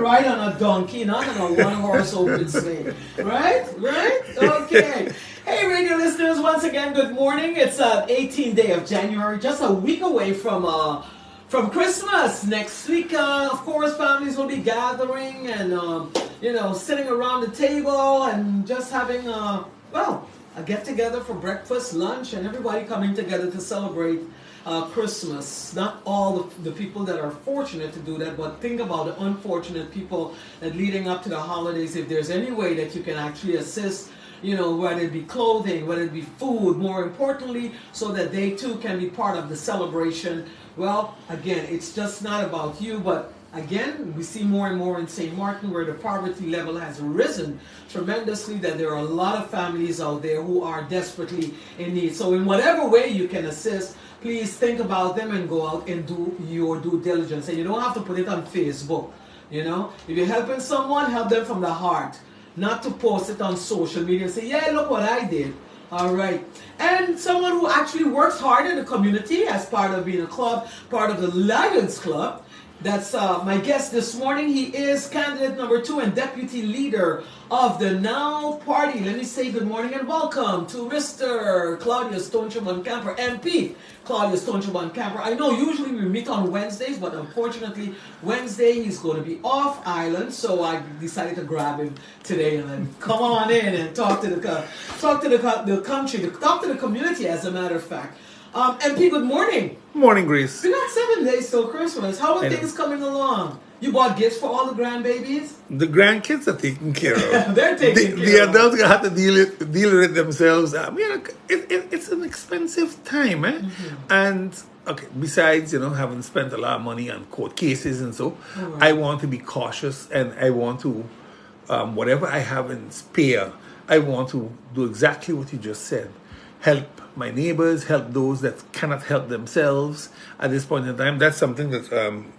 ride on a donkey, not on a one-horse open sleigh. Right? Right? Okay. Hey, radio listeners, once again, good morning. It's 18th day of January, just a week away from Christmas. Next week, of course, families will be gathering and, sitting around the table and just having, a get-together for breakfast, lunch, and everybody coming together to celebrate Christmas. Not all the people that are fortunate to do that, but think about the unfortunate people that leading up to the holidays, if there's any way that you can actually assist, whether it be clothing, whether it be food, more importantly, so that they too can be part of the celebration. Well, again, it's just not about you, but again, we see more and more in St. Maarten where the poverty level has risen tremendously, that there are a lot of families out there who are desperately in need. So in whatever way you can assist, please think about them and go out and do your due diligence. And you don't have to put it on Facebook. If you're helping someone, help them from the heart. Not to post it on social media and say, yeah, look what I did. All right. And someone who actually works hard in the community as part of being a club, part of the Lions Club. That's my guest this morning. He is candidate number 2 and deputy leader of the Now Party. Let me say good morning and welcome to Mr. Claudius Buncamper, MP Claudius Buncamper. I know usually we meet on Wednesdays, but unfortunately Wednesday he's going to be off island, so I decided to grab him today and then come on in and talk to the country, talk to the community. As a matter of fact. MP, good morning. Morning, Grace. We got 7 days till Christmas. How are things coming along? You bought gifts for all the grandbabies? The grandkids are taken care of. They're taken care of. The adults have to deal with it themselves. It's an expensive time, eh? Mm-hmm. And, besides, having spent a lot of money on court cases and so, right. I want to be cautious and I want to, whatever I have in spare, I want to do exactly what you just said. Help my neighbors, help those that cannot help themselves at this point in time. That's something that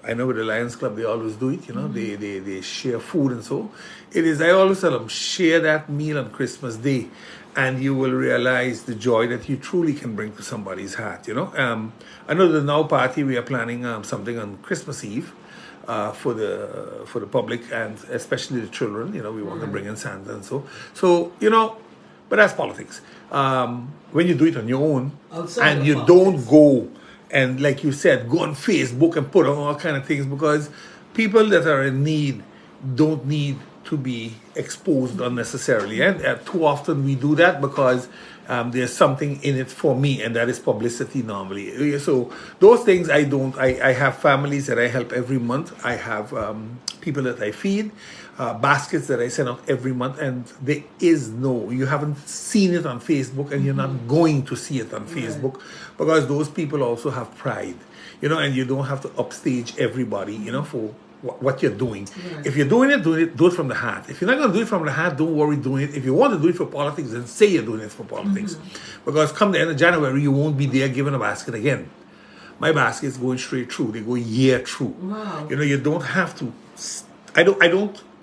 I know with the Lions Club, they always do it, mm-hmm. they share food and so. I always tell them, share that meal on Christmas Day and you will realize the joy that you truly can bring to somebody's heart, I know the Now Party, we are planning something on Christmas Eve for the public and especially the children, we want to bring in Santa and so. So, but that's politics. When you do it on your own and you don't go and, like you said, go on Facebook and put on all kind of things, because people that are in need don't need to be exposed unnecessarily. And too often we do that because there's something in it for me, and that is publicity normally. So those things I have families that I help every month. I have people that I feed, baskets that I send out every month, and you haven't seen it on Facebook, and you're not going to see it on Facebook, because those people also have pride, and you don't have to upstage everybody, for what you're doing. Right. If you're doing it, do it from the heart. If you're not going to do it from the heart, don't worry doing it. If you want to do it for politics, then say you're doing it for politics. Mm-hmm. Because come the end of January, you won't be there giving a basket again. My basket is going straight through. They go year through. Wow. You don't have to.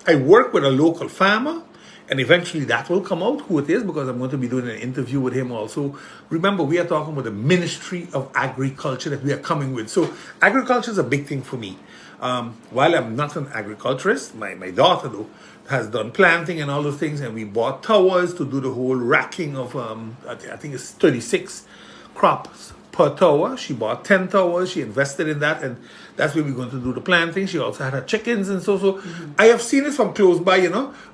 I work with a local farmer, and eventually that will come out who it is, because I'm going to be doing an interview with him also. Remember, we are talking about the Ministry of Agriculture that we are coming with. So agriculture is a big thing for me. While I'm not an agriculturist, my daughter, though, has done planting and all those things, and we bought towers to do the whole racking of, I think it's 36 crops per tower. She bought 10 towers, she invested in that, and that's where we're going to do the planting. She also had her chickens and so. Mm-hmm. I have seen it from close by,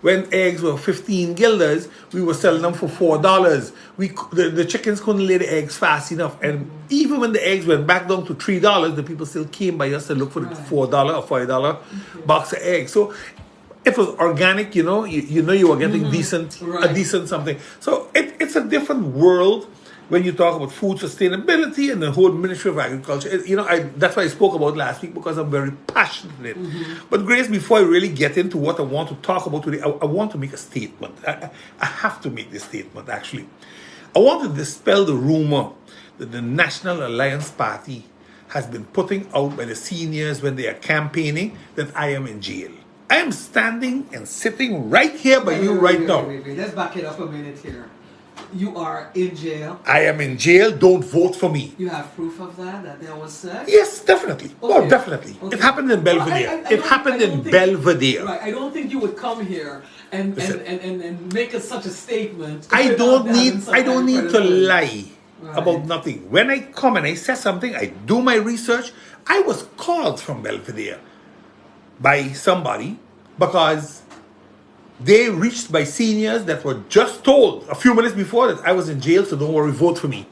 when eggs were 15 guilders, we were selling them for $4. The chickens couldn't lay the eggs fast enough, and even when the eggs went back down to $3, the people still came by us to look for the $4 or $5 box of eggs. So it was organic, you were getting a decent something. So it's a different world when you talk about food sustainability and the whole Ministry of Agriculture. That's why I spoke about last week, because I'm very passionate in it. Mm-hmm. But Grace, before I really get into what I want to talk about today, I want to make a statement. I have to make this statement, actually. I want to dispel the rumor that the National Alliance Party has been putting out by the seniors when they are campaigning that I am in jail. I am standing and sitting right here by you right now. Wait. Let's back it up a minute here. You are in jail. I am in jail. Don't vote for me. You have proof of that was said? Yes, definitely. Okay. Oh, definitely. Okay. It happened in Belvedere. It happened in Belvedere. Right. I don't think you would come here and make such a statement. I don't need to lie Right. about nothing. When I come and I say something, I do my research. I was called from Belvedere by somebody because they reached by seniors that were just told a few minutes before that I was in jail, so don't worry, vote for me.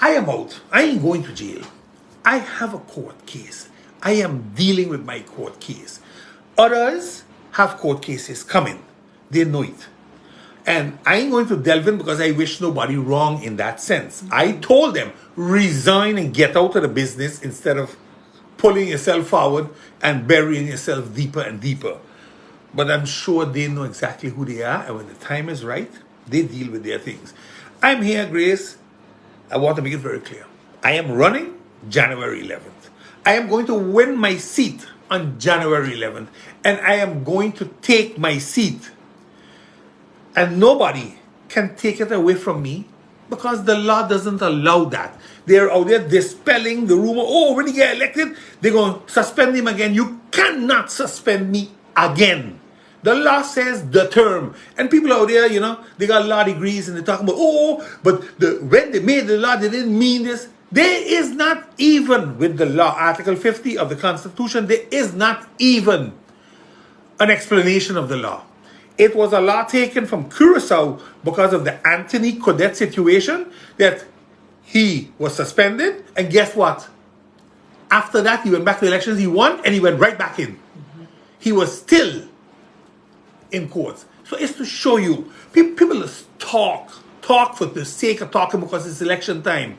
I am out. I ain't going to jail. I have a court case. I am dealing with my court case. Others have court cases coming. They know it. And I ain't going to delve in because I wish nobody wrong in that sense. I told them, resign and get out of the business instead of pulling yourself forward and burying yourself deeper and deeper. But I'm sure they know exactly who they are, and when the time is right, they deal with their things. I'm here, Grace. I want to make it very clear. I am running January 11th. I am going to win my seat on January 11th, and I am going to take my seat. And nobody can take it away from me because the law doesn't allow that. They're out there dispelling the rumor, oh, when he get elected, they're going to suspend him again. You cannot suspend me again. The law says the term. And people out there, they got law degrees and they're talking about, but when they made the law, they didn't mean this. There is not even, with the law, Article 50 of the Constitution, there is not even an explanation of the law. It was a law taken from Curacao because of the Anthony Cadet situation that he was suspended. And guess what? After that, he went back to the elections, he won, and he went right back in. Mm-hmm. He was still in court. So it's to show you, people just talk for the sake of talking because it's election time.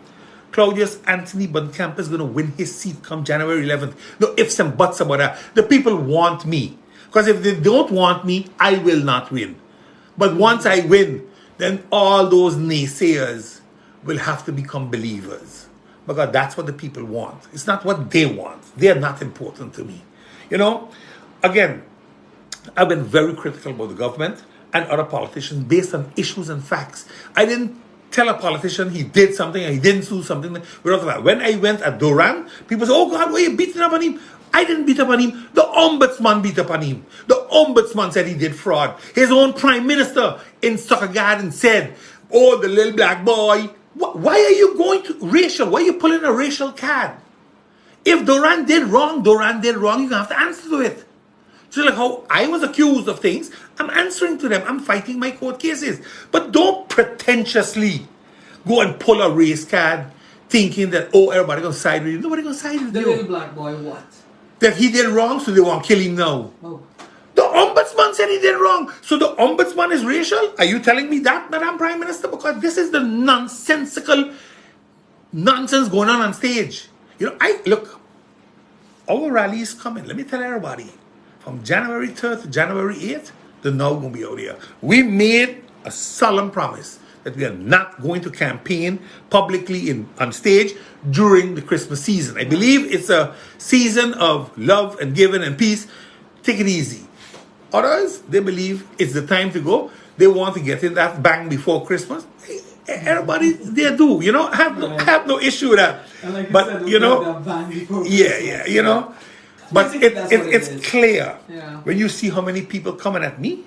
Claudius Anthony Buncamper is going to win his seat come January 11th. No ifs and buts about that. The people want me. Because if they don't want me, I will not win. But once I win, then all those naysayers will have to become believers. Because that's what the people want. It's not what they want. They are not important to me. Again, I've been very critical about the government and other politicians based on issues and facts. I didn't tell a politician he did something and he didn't do something. When I went at Duran, people said, oh God, why are you beating up on him? I didn't beat up on him. The ombudsman beat up on him. The ombudsman said he did fraud. His own prime minister in Sucker Garden said, oh, the little black boy. Why are you going to racial? Why are you pulling a racial card? If Duran did wrong, you're going to have to answer to it. So like how I was accused of things, I'm answering to them. I'm fighting my court cases. But don't pretentiously go and pull a race card thinking that, everybody going to side with you. Nobody going to side with you. The little black boy what? That he did wrong, so they want to kill him now. Oh. The ombudsman said he did wrong. So the ombudsman is racial? Are you telling me that, Madam Prime Minister? Because this is the nonsensical nonsense going on stage. Our rally is coming. Let me tell everybody. From January 3rd to January 8th, the now going to be out here. We made a solemn promise that we are not going to campaign publicly on stage during the Christmas season. I believe it's a season of love and giving and peace. Take it easy. Others, they believe it's the time to go. They want to get in that bang before Christmas. Everybody, they do. Have no issue with that. Like but, But it's clear when you see how many people coming at me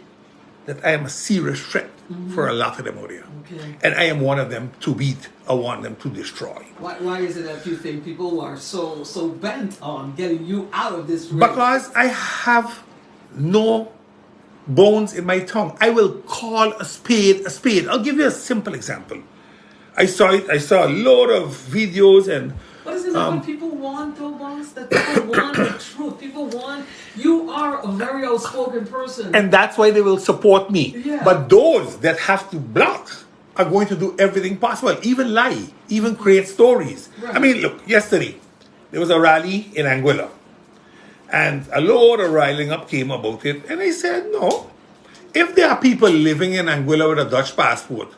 that I am a serious threat for a lot of them out there. Okay. And I am one of them to beat. I want them to destroy. Why is it that you think people are so bent on getting you out of this race? Because I have no bones in my tongue. I will call a spade a spade. I'll give you a simple example. I saw a load of videos and... What is it what people want, though, boss? That people want the truth. People want... You are a very outspoken person. And that's why they will support me. Yeah. But those that have to block are going to do everything possible. Even lie. Even create stories. Right. I mean, look, yesterday, there was a rally in Anguilla. And a load of riling up came about it. And I said, no. If there are people living in Anguilla with a Dutch passport,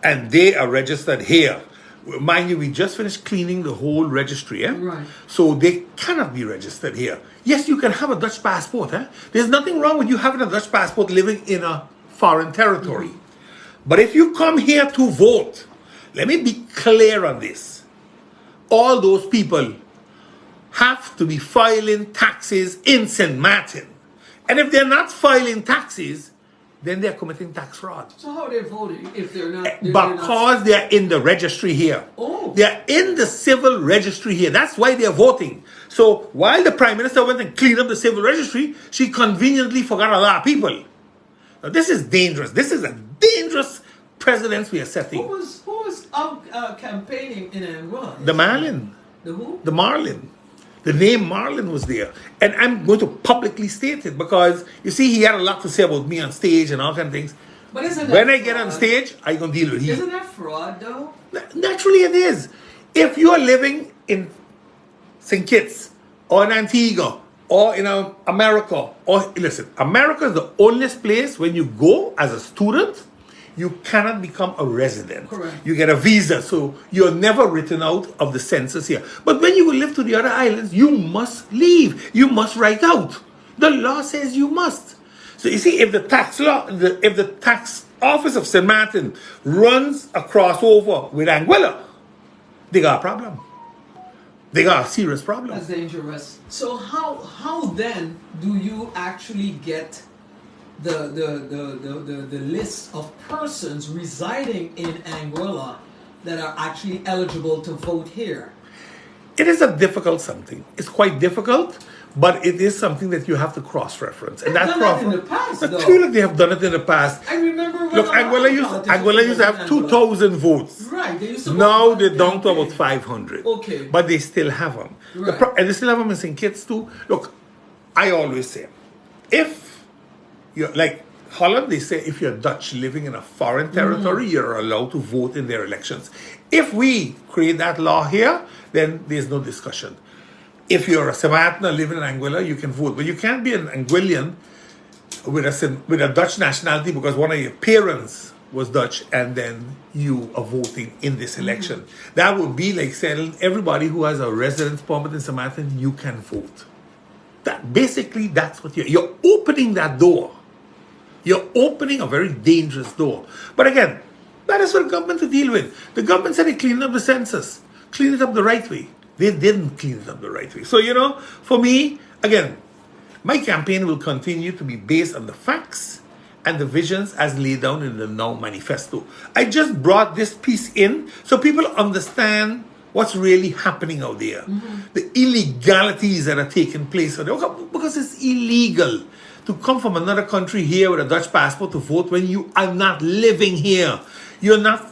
and they are registered here, mind you, we just finished cleaning the whole registry, Right. So they cannot be registered here. Yes, you can have a Dutch passport, There's nothing wrong with you having a Dutch passport living in a foreign territory. But if you come here to vote, let me be clear on this. All those people have to be filing taxes in Sint Maarten. And if they're not filing taxes, then they're committing tax fraud. So how are they voting if they're not? Because they're in the registry here. Oh. They're in the civil registry here. That's why they're voting. So while the Prime Minister went and cleaned up the civil registry, she conveniently forgot a lot of people. Now, this is dangerous. This is a dangerous precedent we are setting. Who was campaigning in Angola? The Marlin. The who? The Marlin. The name Marlin was there. And I'm going to publicly state it because, you see, he had a lot to say about me on stage and all kind of things. But isn't that when I fraud? get on stage, I'm going to deal with him. Isn't that fraud, though? Naturally, it is. If you are living in St. Kitts or in Antigua or in America, or listen, America is the only place when you go as a student, you cannot become a resident. Correct. You get a visa, so you're never written out of the census here. But when you will live to the other islands, you must leave. You must write out. The law says you must. So you see, if the tax law, if the tax office of Sint Maarten runs a crossover with Anguilla, they got a problem. They got a serious problem. That's dangerous. So how then do you actually get the list of persons residing in Anguilla that are actually eligible to vote here? It is a difficult something. It's quite difficult, but it is something that you have to cross-reference. And They've done that in the past, I though. feel like they have done it in the past. I remember when Look, Anguilla used to have 2,000 votes. Right. They used to Now they're down to about 500. Okay. But they still have them. Right. And they still have them in St. Kitts too. Look, I always say, if you're like Holland, they say if you're Dutch living in a foreign territory, you're allowed to vote in their elections. If we create that law here, then there's no discussion. If you're a Sint Maartener living in Anguilla, you can vote. But you can't be an Anguillian with a Dutch nationality because one of your parents was Dutch and then you are voting in this election. That would be like saying everybody who has a residence permit in Sint Maarten, you can vote. That's what you're opening that door. You're opening a very dangerous door. But again, that is for the government to deal with. The government said they cleaned up the census, clean it up the right way. They didn't clean it up the right way. So, for me, again, my campaign will continue to be based on the facts and the visions as laid down in the Now Manifesto. I just brought this piece in so people understand what's really happening out there. The illegalities that are taking place out there. Because it's illegal to come from another country here with a Dutch passport to vote when you are not living here. You're not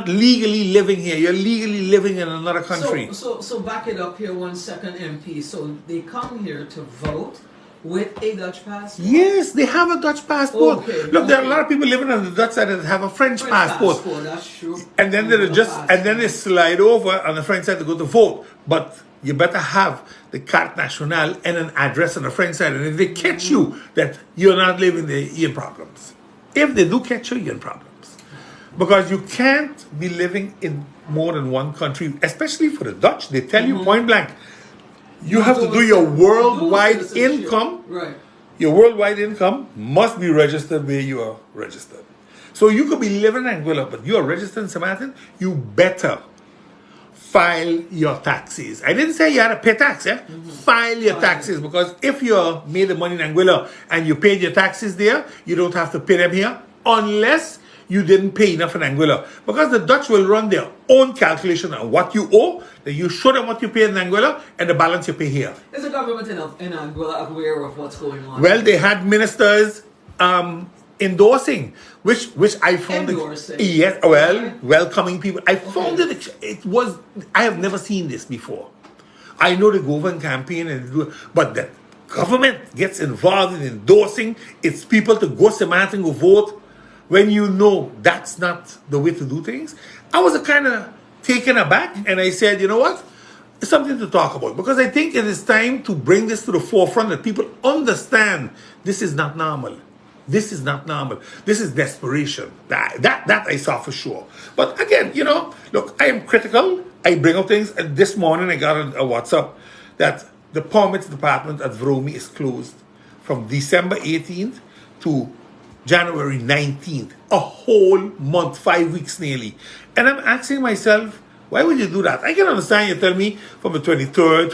legally living here. You're legally living in another country. So back it up here 1 second, MP. So they come here to vote with a Dutch passport? Yes, they have a Dutch passport. Okay, Look, there are a lot of people living on the Dutch side that have a French passport. That's true. And then they slide over on the French side to go to vote. But you better have the carte nationale and an address on the French side. And if they catch you that you're not living there, you're in problems. If they do catch you, you're in problems. Because you can't be living in more than one country, especially for the Dutch. They tell you point blank, you have to do your worldwide income. Right. Your worldwide income must be registered where you are registered. So you could be living in Anguilla, but you are registered in Sint Maarten, you better file your taxes. I didn't say you had to pay tax, File your taxes, because if you made the money in Anguilla and you paid your taxes there, you don't have to pay them here unless you didn't pay enough in Anguilla. Because the Dutch will run their own calculation on what you owe, then you show them what you pay in Anguilla and the balance you pay here. Is the government in Anguilla aware of what's going on? Well, they had ministers endorsing, which I found welcoming people. I found I have never seen this before. I know they go over and campaign but the government gets involved in endorsing its people to go Sint Maarten, go vote, when you know that's not the way to do things. I was kind of taken aback and I said, you know what? It's something to talk about, because I think it is time to bring this to the forefront that people understand this is not normal. This is not normal. This is desperation. That I saw for sure. But again, look, I am critical. I bring up things. And this morning I got a WhatsApp that the permits department at Vromi is closed from December 18th to January 19th, a whole month, 5 weeks nearly. And I'm asking myself, why would you do that? I can understand you tell me from the 23rd,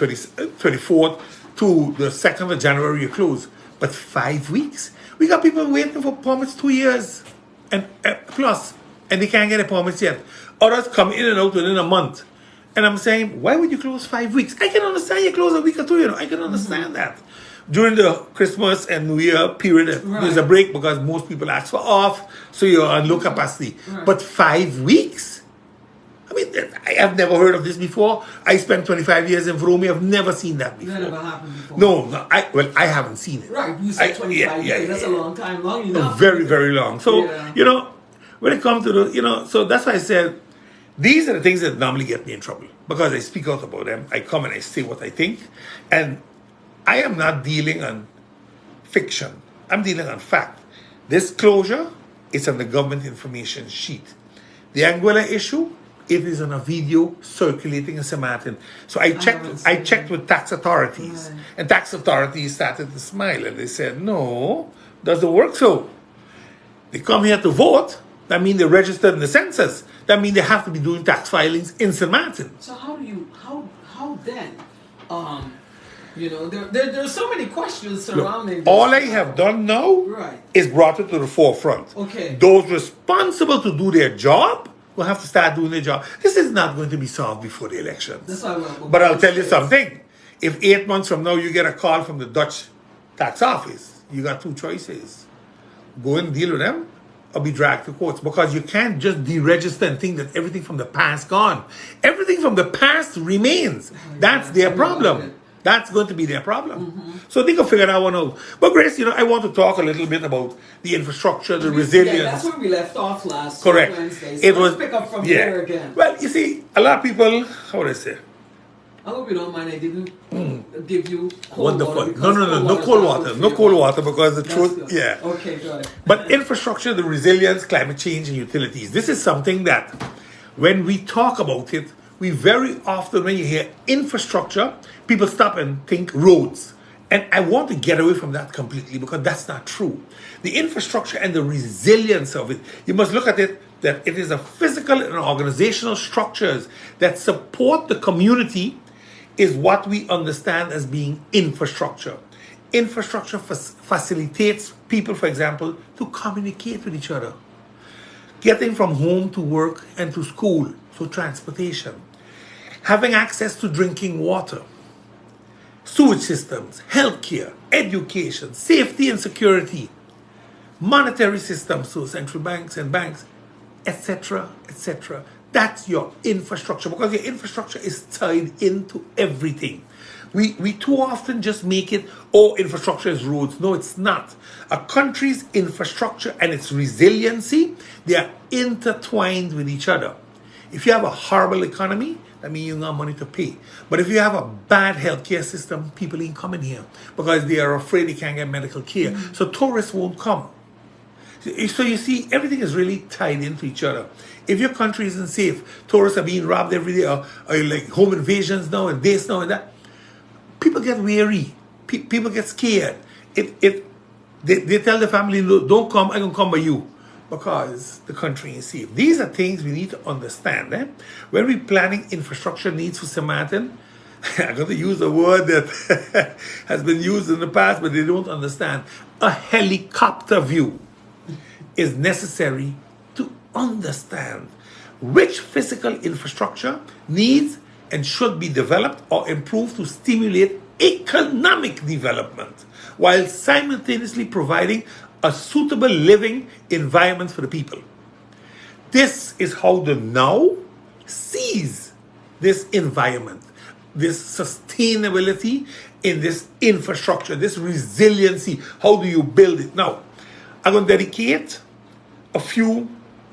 24th to the 2nd of January you close. But 5 weeks? We got people waiting for permits 2 years and plus, and they can't get a permit yet. Others come in and out within a month. And I'm saying, why would you close 5 weeks? I can understand you close a week or two, you know. I can understand that. During the Christmas and New Year period, there's a break because most people ask for off, so you're on low capacity. But 5 weeks? I mean, I have never heard of this before. I spent 25 years in Vroomi. I've never seen that before. That never happened before. No, I haven't seen it. Right, you said 25 years. That's a long time, long enough. Very, very long. So, you know, when it comes to the, you know, so that's why I said, these are the things that normally get me in trouble because I speak out about them. I come and I say what I think. And I am not dealing on fiction. I'm dealing on fact. This closure is on the government information sheet. The Anguilla issue, it is on a video circulating in Sint Maarten. So I checked with tax authorities. Right. And tax authorities started to smile and they said, no, doesn't work so. They come here to vote. That means they're registered in the census. That means they have to be doing tax filings in Sint Maarten. So how then? You know, there's so many questions surrounding this. All I have done now is brought it to the forefront. Okay. Those responsible to do their job will have to start doing their job. This is not going to be solved before the elections. That's why but I'll tell you something. If 8 months from now you get a call from the Dutch tax office, you got two choices. Go and deal with them or be dragged to courts, because you can't just deregister and think that everything from the past gone. Everything from the past remains. That's their problem. That's going to be their problem. Mm-hmm. So they can figure that one out. But Grace, you know, I want to talk a little bit about the infrastructure, the resilience. Yeah, that's where we left off last Correct. Wednesday. So let's pick up from there again. Well, you see, a lot of people, how would I say? I hope you don't mind. I didn't give you cold wonderful. water. No cold water. No cold water because the truth, yeah. Okay, got it. But infrastructure, the resilience, climate change, and utilities. This is something that when we talk about it, we very often, when you hear infrastructure, people stop and think roads. And I want to get away from that completely because that's not true. The infrastructure and the resilience of it, you must look at it that it is a physical and organizational structures that support the community is what we understand as being infrastructure. Infrastructure facilitates people, for example, to communicate with each other. Getting from home to work and to school, so transportation. Having access to drinking water. Sewage systems, healthcare, education, safety and security. Monetary systems, so central banks and banks, etc., etc. That's your infrastructure, because your infrastructure is tied into everything. We too often just make it, infrastructure is roads. No, it's not. A country's infrastructure and its resiliency, they are intertwined with each other. If you have a horrible economy, that means you don't have money to pay. But if you have a bad healthcare system, people ain't coming here because they are afraid they can't get medical care. Mm-hmm. So tourists won't come. So you see, everything is really tied into each other. If your country isn't safe, tourists are being robbed every day, or like home invasions now and this now and that, people get weary. People get scared. They tell the family, "No, don't come, I'm going to come by you," because the country is safe. These are things we need to understand. When we're planning infrastructure needs for Sint Maarten, I'm going to use a word that has been used in the past, but they don't understand. A helicopter view is necessary to understand which physical infrastructure needs and should be developed or improved to stimulate economic development while simultaneously providing a suitable living environment for the people. This is how the now sees this environment, this sustainability in this infrastructure, this resiliency. How do you build it? Now, I'm going to dedicate a few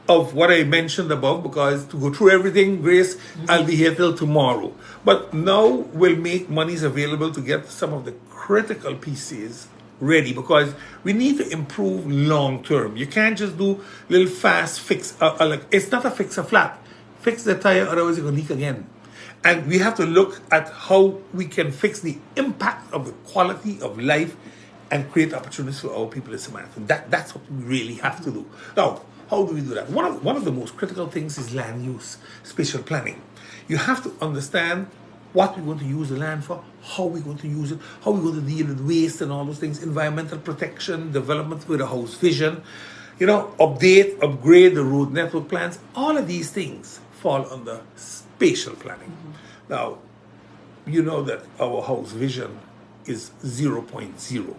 of what I mentioned above, because to go through everything, Grace, I'll be here till tomorrow. But now we'll make monies available to get some of the critical pieces ready, because we need to improve long term. You can't just do little fast fix. It's not a fix a flat. Fix the tire, otherwise it's going to leak again. And we have to look at how we can fix the impact of the quality of life and create opportunities for our people in Sint Maarten. That's what we really have to do. Now, how do we do that? One of the most critical things is land use, spatial planning. You have to understand what we're going to use the land for, how we're going to use it, how we're going to deal with waste and all those things, environmental protection, development with a house vision, update, upgrade the road network plans. All of these things fall under spatial planning. Now, you know that our house vision is 0.0.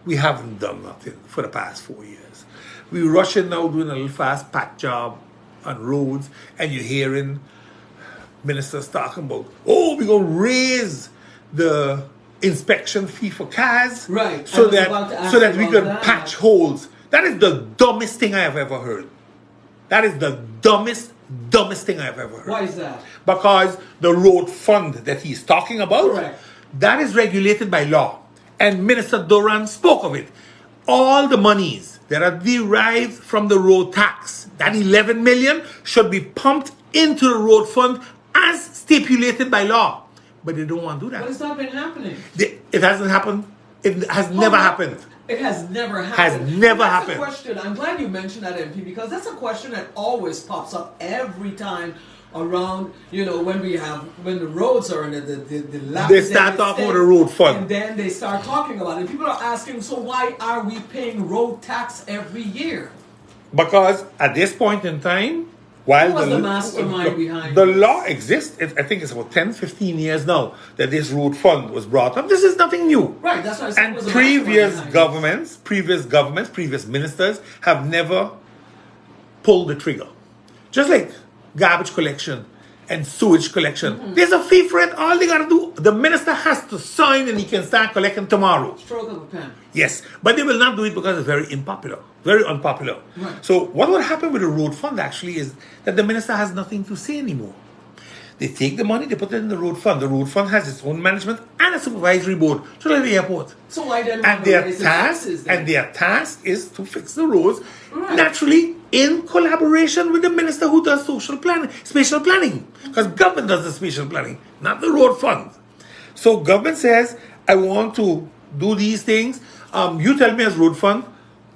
We haven't done nothing for the past 4 years. We're rushing now doing a little fast pack job on roads, and you're hearing ministers talking about, we're going to raise the inspection fee for cars, right? So that we can patch holes. That is the dumbest thing I have ever heard. That is the dumbest thing I have ever heard. Why is that? Because the road fund that he's talking about, correct, that is regulated by law. And Minister Doran spoke of it. All the monies that are derived from the road tax, that 11 million, should be pumped into the road fund as stipulated by law. But they don't want to do that. But it's not been happening. It hasn't happened. It has never happened. It has never happened. That's a question. I'm glad you mentioned that, MP, because that's a question that always pops up every time around, when the roads are in the they start talking about the road fund. And then they start talking about it. People are asking, so why are we paying road tax every year? Because at this point in time, while who was the mastermind behind the law exists, I think it's about 10, 15 years now that this road fund was brought up. This is nothing new. Right, that's what I said. And previous ministers have never pulled the trigger. Just like garbage collection and sewage collection. There's a fee for it. All they got to do, the minister has to sign and he can start collecting tomorrow. Stroke of a pen. Yes, but they will not do it because it's very unpopular. Right. So what will happen with the road fund actually is that the minister has nothing to say anymore. They take the money, they put it in the road fund. The road fund has its own management and a supervisory board, just like the airport. So why then? And their task is to fix the roads, right, naturally in collaboration with the minister who does spatial planning. Because government does the spatial planning, not the road fund. So government says, I want to do these things. You tell me as road fund,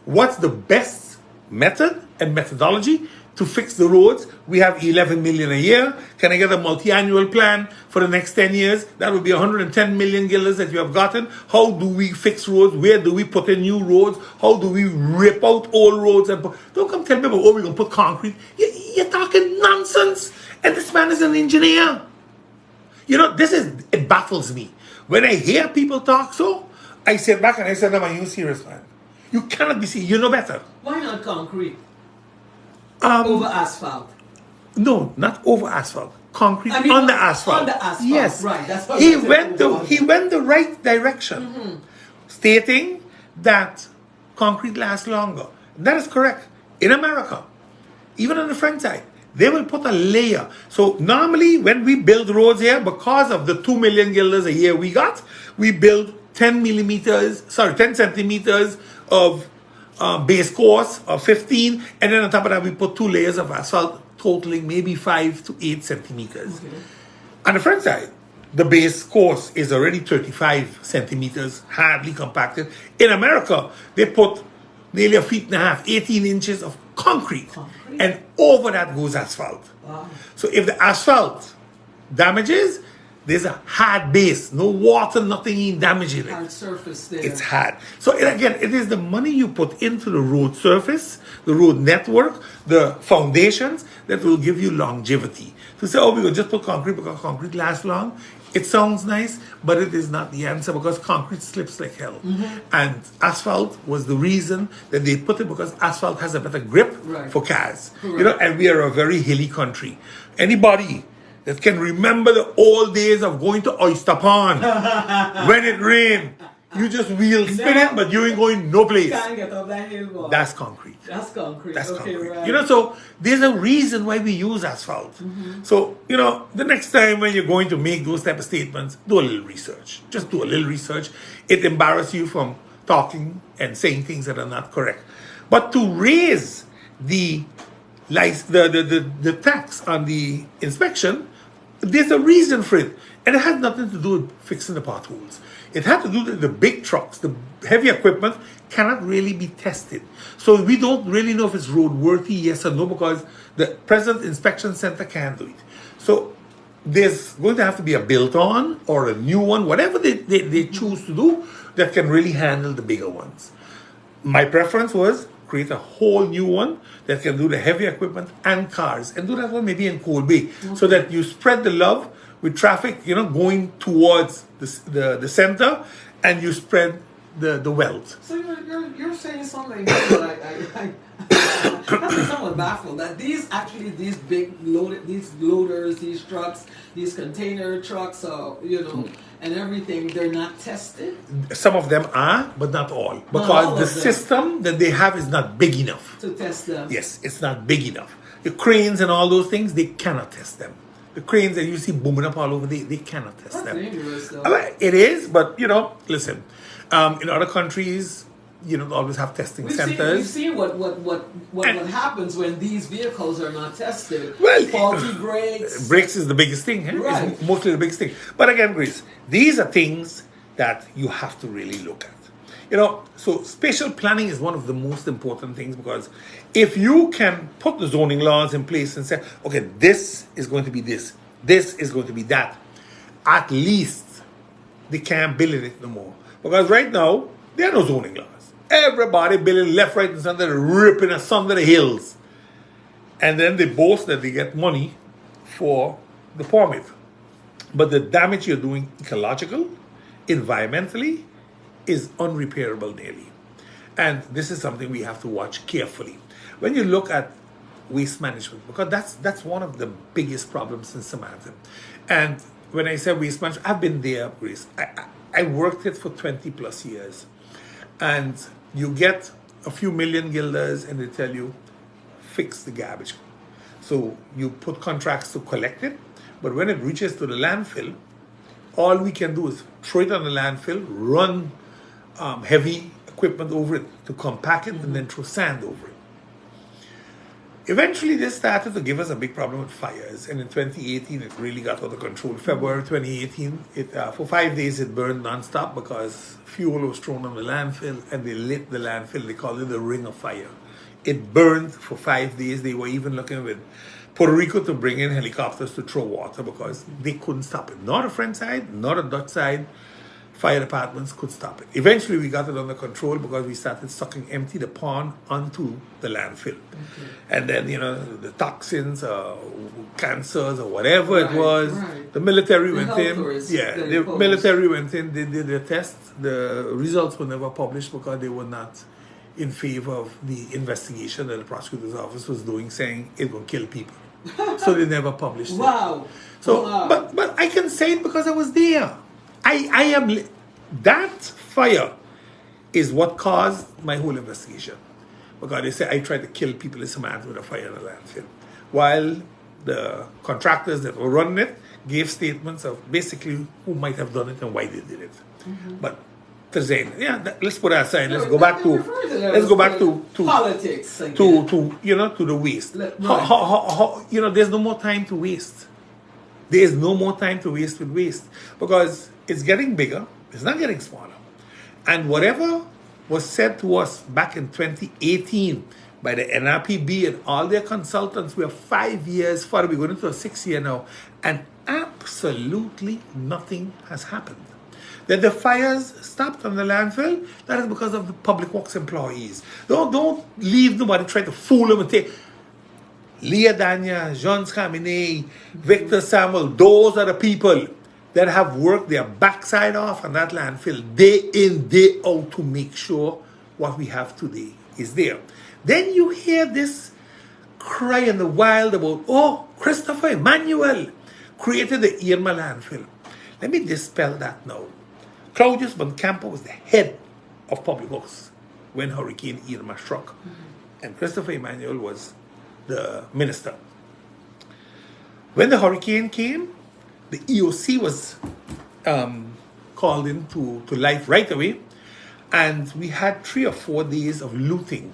what's the best method and methodology to fix the roads? We have 11 million a year. Can I get a multi-annual plan for the next 10 years? That would be 110 million guilders that you have gotten. How do we fix roads? Where do we put in new roads? How do we rip out old roads? Don't come tell me about, we're going to put concrete. You're talking nonsense. And this man is an engineer. It baffles me. When I hear people talk so, I sit back and I say, are you serious, man? You cannot be serious. You know better. Why not concrete? Over asphalt? No, not over asphalt. Concrete on the asphalt. On the asphalt. Yes. Right. That's what he went the right direction, stating that concrete lasts longer. That is correct. In America, even on the front side, they will put a layer. So normally when we build roads here, because of the 2 million guilders a year we build 10 centimeters of base course of 15, and then on top of that we put 2 layers of asphalt totaling maybe 5 to 8 centimeters. Okay. On the front side, the base course is already 35 centimeters, hardly compacted. In America, they put nearly 1.5 feet, 18 inches of concrete, and over that goes asphalt. Wow. So if the asphalt damages, there's a hard base, no water, nothing damaging it. Hard surface there. It's hard. So again, it is the money you put into the road surface, the road network, the foundations that will give you longevity. To say, we will just put concrete because concrete lasts long, it sounds nice, but it is not the answer because concrete slips like hell. And asphalt was the reason that they put it because asphalt has a better grip for cars. Correct. And we are a very hilly country. Anybody that can remember the old days of going to Oyster Pond when it rained, you just wheel spin it, but you ain't going no place. Can't get up that hill, boy. That's concrete. That's concrete. That's okay, concrete. right. So there's a reason why we use asphalt. So, the next time when you're going to make those type of statements, do a little research. Just do a little research. It embarrasses you from talking and saying things that are not correct. But to raise the tax on the inspection, There's a reason for it. And it had nothing to do with fixing the potholes. It had to do with the big trucks, the heavy equipment cannot really be tested. So we don't really know if it's roadworthy, yes or no, because the present inspection center can't do it. So there's going to have to be a built-on or a new one, whatever they choose to do, that can really handle the bigger ones. My preference was create a whole new one that can do the heavy equipment and cars, and do that one maybe in Cold Bay, so that you spread the love with traffic, going towards the center, and you spread the wealth. So you're saying something that I'm somewhat baffled that these big these loaders, these trucks, these container trucks, and everything, they're not tested? Some of them are, but not all. Because the system that they have is not big enough to test them. Yes, it's not big enough. The cranes and all those things, they cannot test them. The cranes that you see booming up all over, they cannot test them. That's dangerous, though. It is, but, listen, in other countries, you don't always have testing centers. We've seen what happens when these vehicles are not tested. Well, faulty brakes. Brakes is the biggest thing. Right. It's mostly the biggest thing. But again, Grace, these are things that you have to really look at. So spatial planning is one of the most important things, because if you can put the zoning laws in place and say, okay, this is going to be this is going to be that, at least they can't build it no more. Because right now, there are no zoning laws. Everybody building left, right, and center, ripping asunder the hills. And then they boast that they get money for the permit. But the damage you're doing ecological, environmentally, is unrepairable nearly. And this is something we have to watch carefully. When you look at waste management, because that's one of the biggest problems in Sint Maarten. And when I say waste management, I've been there, Grace. I worked it for 20 plus years. And you get a few million guilders and they tell you, fix the garbage. So you put contracts to collect it, but when it reaches to the landfill, all we can do is throw it on the landfill, run heavy equipment over it to compact it, and then throw sand over it. Eventually, this started to give us a big problem with fires, and in 2018, it really got out of control. February 2018, for 5 days, it burned non-stop because fuel was thrown on the landfill, and they lit the landfill. They called it the ring of fire. It burned for 5 days. They were even looking with Puerto Rico to bring in helicopters to throw water because they couldn't stop it. Not a French side, not a Dutch side. Fire departments could stop it. Eventually, we got it under control because we started sucking the pond onto the landfill. Okay. And then, the toxins, cancers, or whatever it was, the military went in. The military went in, they did their tests. The results were never published because they were not in favor of the investigation that the prosecutor's office was doing, saying it will kill people. So they never published it. Wow. So, but I can say it because I was there. That fire is what caused my whole investigation. Because they say I tried to kill people in Sint Maarten with a fire in a landfill. While the contractors that were running it gave statements of basically who might have done it and why they did it. Mm-hmm. But let's put that aside. Let's go back to politics. To the waste. There's no more time to waste. There is no more time to waste with waste because it's getting bigger. It's not getting smaller. And whatever was said to us back in 2018 by the NRPB and all their consultants, we are 5 years further. We're going into a 6th year now. And absolutely nothing has happened. That the fires stopped on the landfill, that is because of the public works employees. Don't leave nobody try to fool them and say, Leah Danya, Jean Scamine, Victor Samuel, those are the people that have worked their backside off on that landfill day in, day out to make sure what we have today is there. Then you hear this cry in the wild about, Christopher Emmanuel created the Irma landfill. Let me dispel that now. Claudius Buncamper was the head of public works when Hurricane Irma struck. Mm-hmm. And Christopher Emmanuel was the minister. When the hurricane came, the EOC was called into life right away, and we had 3 or 4 days of looting.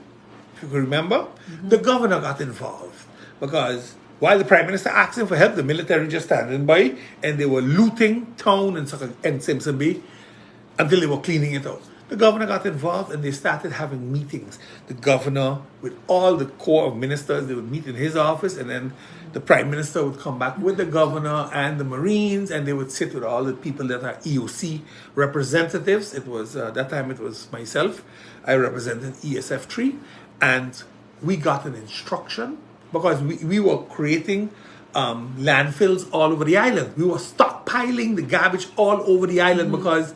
If you can remember, mm-hmm. The governor got involved because While the Prime Minister asking for help, the military just standing by, and they were looting town and Simpson Bay until they were cleaning it out. The governor got involved and they started having meetings. The governor, with all the core of ministers, they would meet in his office, and then the Prime Minister would come back with the governor and the Marines, and they would sit with all the people that are EOC representatives. It was, that time it was myself. I represented ESF3, and we got an instruction because we were creating landfills all over the island. We were stockpiling the garbage all over the island because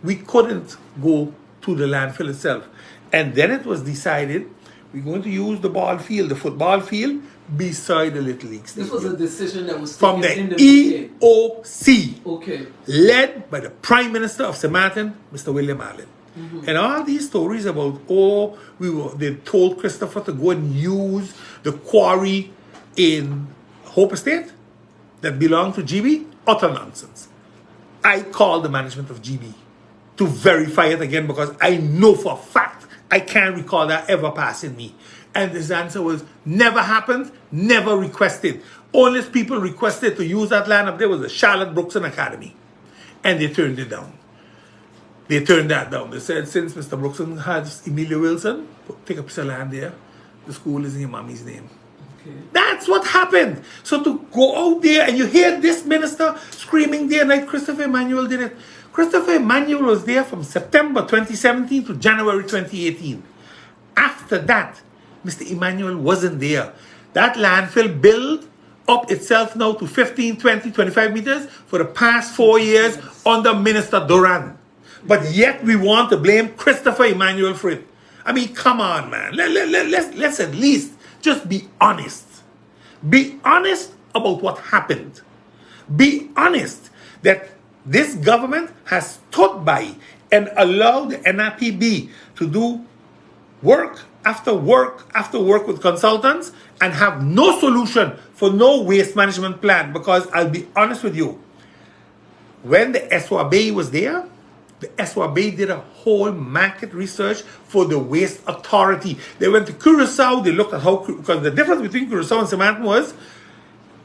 we couldn't go to the landfill itself. And then it was decided we're going to use the ball field, the football field, beside the Little League Stadium. This was a decision that was from taken the in the EOC, okay, led by the Prime Minister of Sint Maarten, Mr. William Allen. And all these stories about, they told Christopher to go and use the quarry in Hope Estate that belonged to GB, utter nonsense. I called the management of GB to verify it again because I know for a fact I can't recall that ever passing me. And his answer was, never happened, never requested. Only people requested to use that land up there was the Charlotte Brookson Academy. And they turned it down. They turned that down. They said, since Mr. Brookson has Emilia Wilson, take a piece of land there, the school is in your mommy's name. Okay. That's what happened. So to go out there and you hear this minister screaming there like Christopher Emmanuel did it. Christopher Emmanuel was there from September 2017 to January 2018. After that, Mr. Emmanuel wasn't there. That landfill built up itself now to 15, 20, 25 meters for the past 4 years under Minister Duran. But yet we want to blame Christopher Emmanuel for it. I mean, come on, man. Let's at least just be honest. Be honest about what happened. Be honest that this government has stood by and allowed the NRPB to do work after work after work with consultants and have no solution for no waste management plan. Because I'll be honest with you, when the SWAB was there, the SWAB did a whole market research for the waste authority. They went to Curacao, they looked at how, because the difference between Curacao and Sint Maarten was,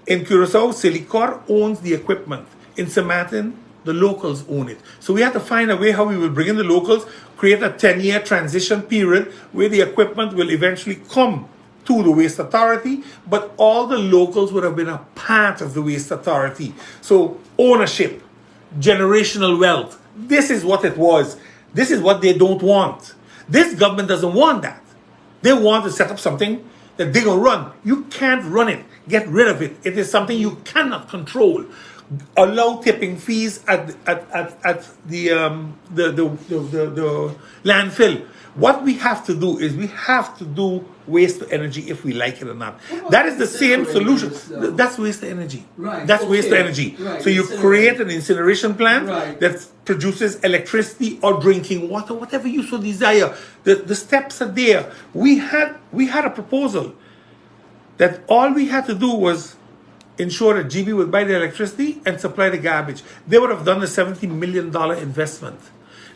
in Curacao, Silicor owns the equipment. In Sint Maarten, the locals own it. So we had to find a way how we will bring in the locals, create a 10-year transition period where the equipment will eventually come to the waste authority, but all the locals would have been a part of the waste authority. So ownership, generational wealth, this is what it was. This is what they don't want. This government doesn't want that. They want to set up something that they're going to run. You can't run it. Get rid of it. It is something you cannot control. Allow tipping fees at the landfill. What we have to do is we have to do waste to energy if we like it or not. That is the same solution. That's waste to energy. Right. That's waste to energy. Right. So you create an incineration plant that produces electricity or drinking water, whatever you so desire. The steps are there. We had a proposal that all we had to do was ensure that GB would buy the electricity and supply the garbage. They would have done a $70 million investment.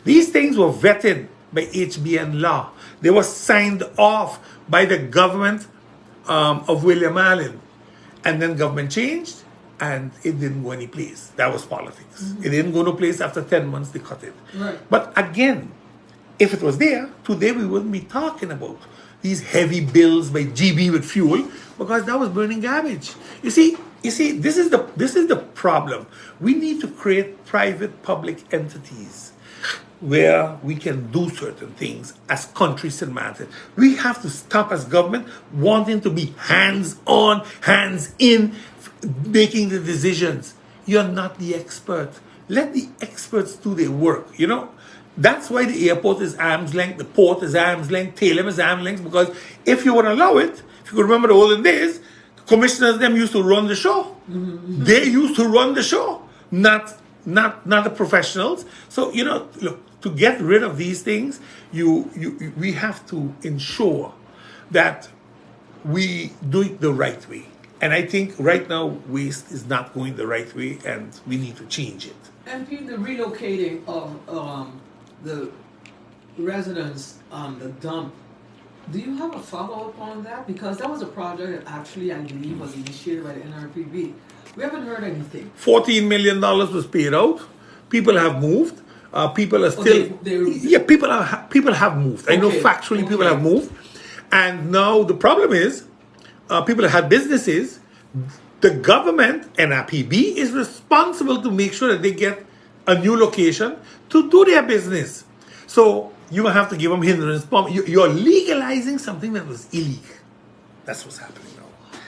These things were vetted by HBN law. They were signed off by the government of William Allen. And then government changed and it didn't go any place. That was politics. It didn't go no place. After 10 months, they cut it. Right. But again, if it was there, today we wouldn't be talking about these heavy bills by GB with fuel because that was burning garbage. You see, this is the problem. We need to create private-public entities where we can do certain things as countries in Maarten. We have to stop as government wanting to be hands-on, hands-in, making the decisions. You're not the expert. Let the experts do their work. You know, that's why the airport is arm's length, the port is arm's length, Tailem is arm's length, because if you would allow it, if you could remember the olden days, commissioners them used to run the show. They used to run the show, not the professionals. So, you know, look, to get rid of these things, we have to ensure that we do it the right way. And I think right now waste is not going the right way, and we need to change it. And the relocating of the residents on the dump Do you have a follow-up on that? Because that was a project that actually, I believe, was initiated by the NRPB. We haven't heard anything. $14 million was paid out. People have moved. People are still. They people have moved. I know factually people have moved. And now the problem is, people that had businesses, the government, NRPB, is responsible to make sure that they get a new location to do their business. So you have to give them hindrance. You're legalizing something that was illegal. That's what's happening now.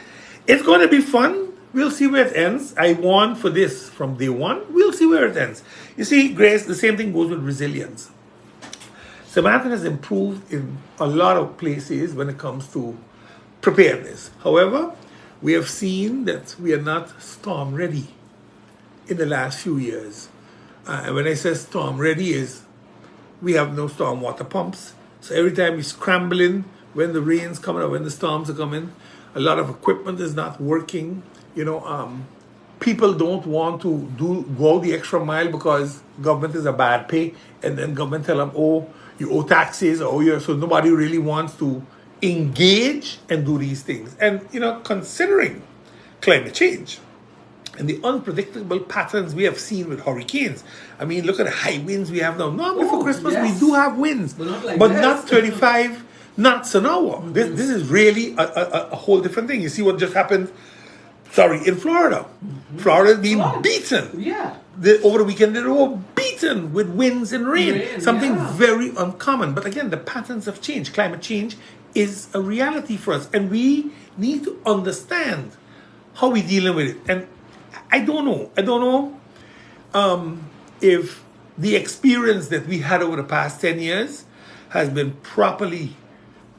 It's going to be fun. We'll see where it ends. I warned for this from day one. We'll see where it ends. You see, Grace, the same thing goes with resilience. Sint Maarten has improved in a lot of places when it comes to preparedness. However, we have seen that we are not storm ready in the last few years. And when I say storm ready is we have no storm water pumps. So every time we're scrambling when the rain's coming or when the storms are coming, a lot of equipment is not working. People don't want to go the extra mile because government is a bad pay, and then government tell them, oh, you owe taxes, so nobody really wants to engage and do these things. And considering climate change and the unpredictable patterns we have seen with hurricanes. I mean, look at the high winds we have now. Not before Christmas, we do have winds, but not 35 knots an hour. This is really a whole different thing. You see what just happened? In Florida. Florida is being beaten. Yeah. Over the weekend, they were beaten with winds and rain. Something very uncommon. But again, the patterns have changed. Climate change is a reality for us. And we need to understand how we're dealing with it. And I don't know if the experience that we had over the past 10 years has been properly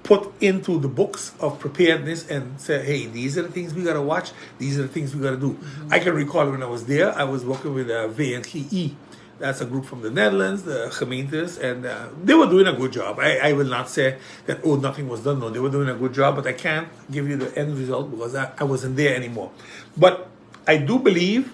put into the books of preparedness and say, hey, these are the things we got to watch. These are the things we got to do. I can recall when I was there, I was working with VNGE. That's a group from the Netherlands, the gemeentes, and they were doing a good job. I will not say that, nothing was done. No, they were doing a good job, but I can't give you the end result because I wasn't there anymore. But I do believe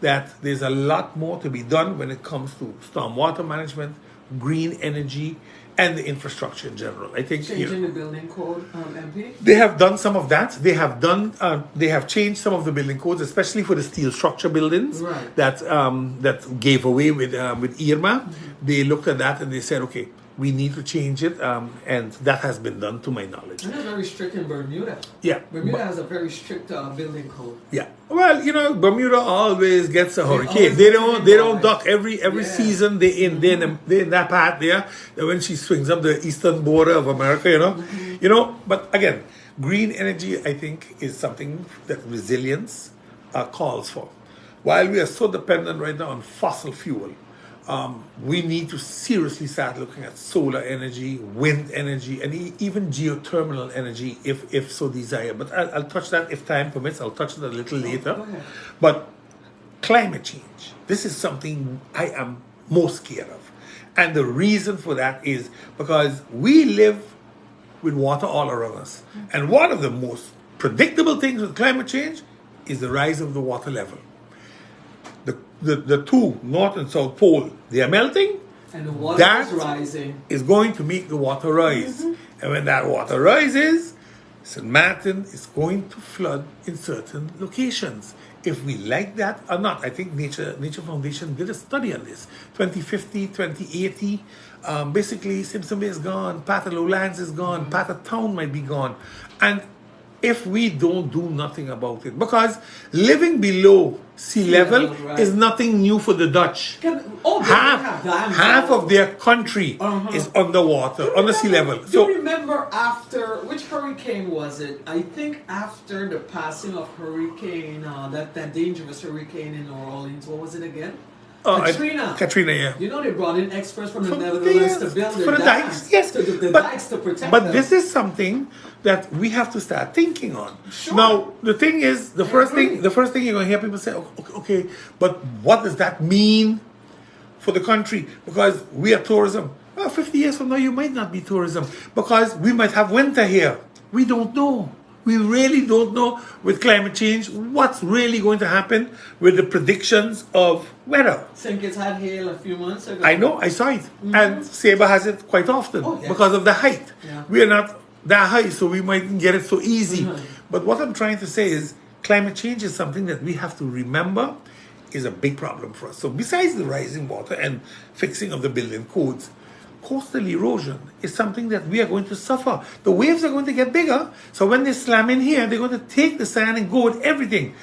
that there's a lot more to be done when it comes to stormwater management, green energy, and the infrastructure in general. I think changing the building code, MP. They have done some of that. They have changed some of the building codes, especially for the steel structure buildings that gave away with Irma. They looked at that and they said, okay, we need to change it, and that has been done to my knowledge. And they're very strict in Bermuda. Yeah. Bermuda has a very strict building code. Yeah. Well, Bermuda always gets a hurricane. They don't duck every season. They in that part there. When she swings up the eastern border of America, But again, green energy, I think, is something that resilience calls for. While we are so dependent right now on fossil fuel, we need to seriously start looking at solar energy, wind energy, and even geothermal energy if so desired. But I'll touch that if time permits. I'll touch that a little later. But climate change, this is something I am most scared of. And the reason for that is because we live with water all around us. And one of the most predictable things with climate change is the rise of the water level. The two, North and South Pole, they are melting. And the water is rising. Is going to make the water rise. And when that water rises, Sint Maarten is going to flood in certain locations. If we like that or not, I think Nature Foundation did a study on this. 2050, 2080, basically Simpson Bay is gone, part of Lowlands is gone, part of town might be gone. And if we don't do nothing about it, because living below sea level is nothing new for the Dutch. Half of their country is underwater, under sea level. Do you remember after, which hurricane was it? I think after the passing of hurricane, that dangerous hurricane in New Orleans, what was it again? Katrina, yeah. They brought in experts from the Netherlands to build the dikes. Yes, the dikes to protect them. But this is something that we have to start thinking on. Sure. Now, the thing is, the first thing you're going to hear people say, okay, but what does that mean for the country? Because we are tourism. Well, 50 years from now, you might not be tourism because we might have winter here. We don't know. We really don't know with climate change what's really going to happen with the predictions of weather. St. Kitts had hail a few months ago. I know, I saw it. And Sabre has it quite often because of the height. Yeah. We are not that high, so we mightn't get it so easy. Mhm. But what I'm trying to say is climate change is something that we have to remember is a big problem for us. So besides the rising water and fixing of the building codes, coastal erosion is something that we are going to suffer. The waves are going to get bigger, so when they slam in here, they're going to take the sand and go with everything.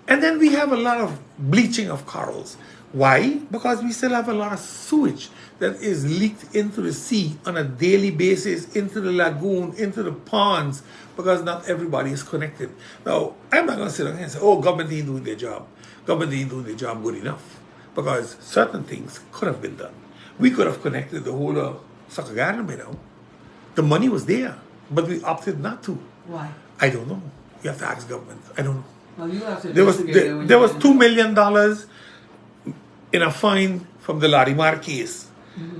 And then we have a lot of bleaching of corals. Why? Because we still have a lot of sewage that is leaked into the sea on a daily basis, into the lagoon, into the ponds, because not everybody is connected. Now, I'm not going to sit down here and say, oh, government ain't doing their job. Government ain't doing their job good enough. Because certain things could have been done. We could have connected the whole soccer garden by now. The money was there, but we opted not to. Why? I don't know. You have to ask government. I don't know. Well, you have to There was investigate it when there you was get $2 million in a fine from the Larimar case. Mm-hmm.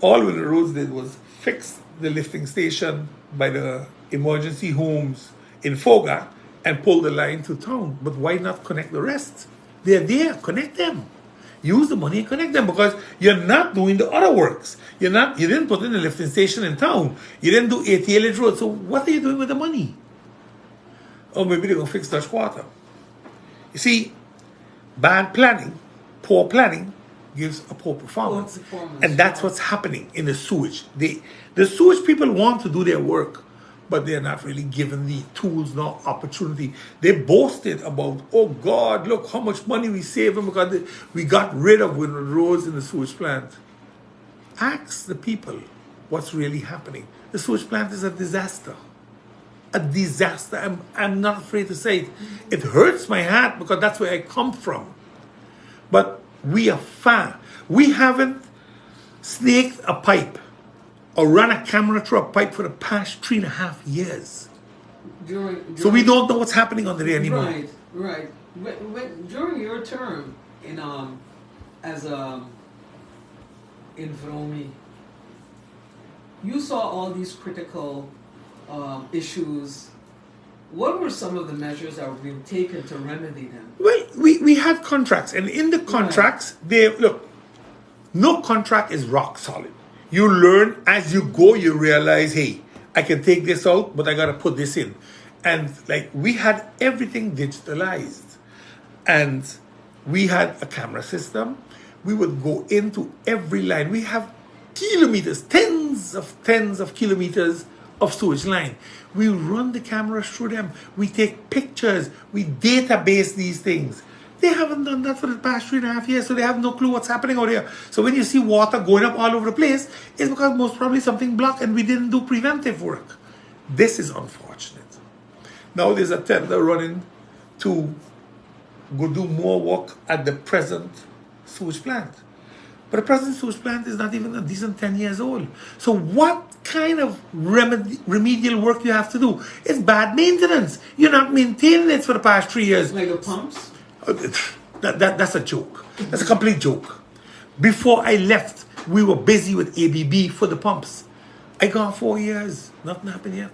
All the roads did was fix the lifting station by the emergency homes in Foga and pull the line to town. But why not connect the rest? They're there. Connect them. Use the money and connect them, because you're not doing the other works. You didn't put in the lifting station in town. You didn't do 88 Road. So what are you doing with the money? Or maybe they're going to fix Dutch water. You see, bad planning, poor planning gives a poor performance. And that's what's happening in the sewage. The sewage people want to do their work, but they're not really given the tools nor opportunity. They boasted about, oh God, look how much money we saved because we got rid of the roads in the sewage plant. Ask the people what's really happening. The sewage plant is a disaster. A disaster. I'm not afraid to say it. It hurts my heart because that's where I come from. But we are far. We haven't snaked a pipe or run a camera through a pipe for the past 3.5 years. So we don't know what's happening under there anymore. Right, right. During your term in as in Vromi, you saw all these critical issues. What were some of the measures that were being taken to remedy them? Well, we had contracts, and in the contracts, no contract is rock solid. You learn as you go, you realize, hey, I can take this out, but I got to put this in. And like we had everything digitalized, and we had a camera system. We would go into every line. We have kilometers, tens of kilometers of sewage line. We run the cameras through them. We take pictures. We database these things. They haven't done that for the past 3.5 years, so they have no clue what's happening out here. So when you see water going up all over the place, it's because most probably something blocked and we didn't do preventive work. This is unfortunate. Now there's a tender running to go do more work at the present sewage plant. But the present sewage plant is not even a decent 10 years old. So what kind of remedial work you have to do? It's bad maintenance. You're not maintaining it for the past 3 years. Like the pumps? That's a joke. That's a complete joke. Before I left, we were busy with ABB for the pumps. I gone 4 years. Nothing happened yet.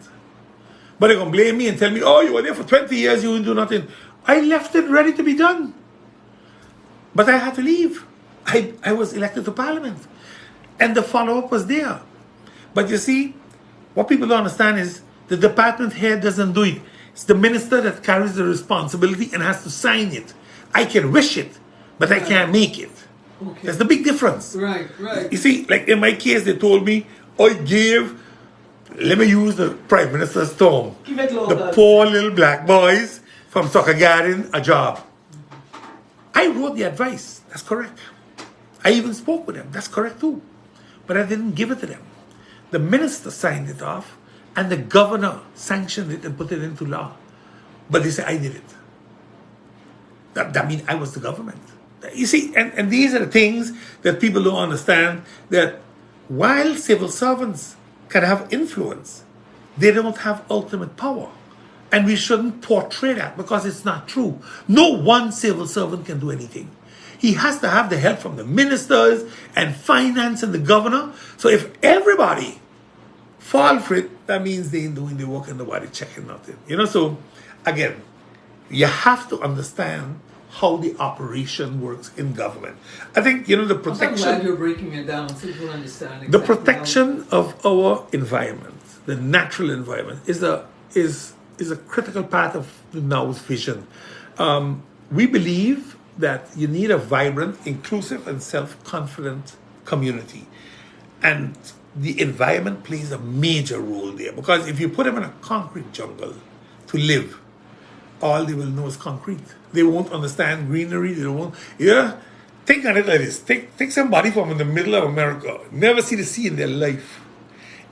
But they're going to blame me and tell me, oh, you were there for 20 years, you didn't do nothing. I left it ready to be done. But I had to leave. I was elected to parliament. And the follow-up was there. But you see, what people don't understand is the department head doesn't do it. It's the minister that carries the responsibility and has to sign it. I can wish it, but I can't make it. Okay. That's the big difference. Right, right. You see, like in my case, they told me, I gave, let me use the Prime Minister's term, the poor little black boys from Soccer Garden a job. I wrote the advice. That's correct. I even spoke with them. That's correct too. But I didn't give it to them. The minister signed it off, and the governor sanctioned it and put it into law. But they say I did it. That means I was the government. You see, and these are the things that people don't understand, that while civil servants can have influence, they don't have ultimate power. And we shouldn't portray that, because it's not true. No one civil servant can do anything. He has to have the help from the ministers and finance and the governor. So if everybody fall for it, that means they ain't doing the work and nobody checking nothing. So again, you have to understand how the operation works in government. I think, the protection... I'm glad you're breaking it down so people understand exactly the protection of our environment the natural environment is a critical part of the now's vision. We believe that you need a vibrant, inclusive, and self-confident community. And the environment plays a major role there. Because if you put them in a concrete jungle to live, all they will know is concrete. They won't understand greenery. They won't. Yeah, think on it like this. Take somebody from in the middle of America, never see the sea in their life,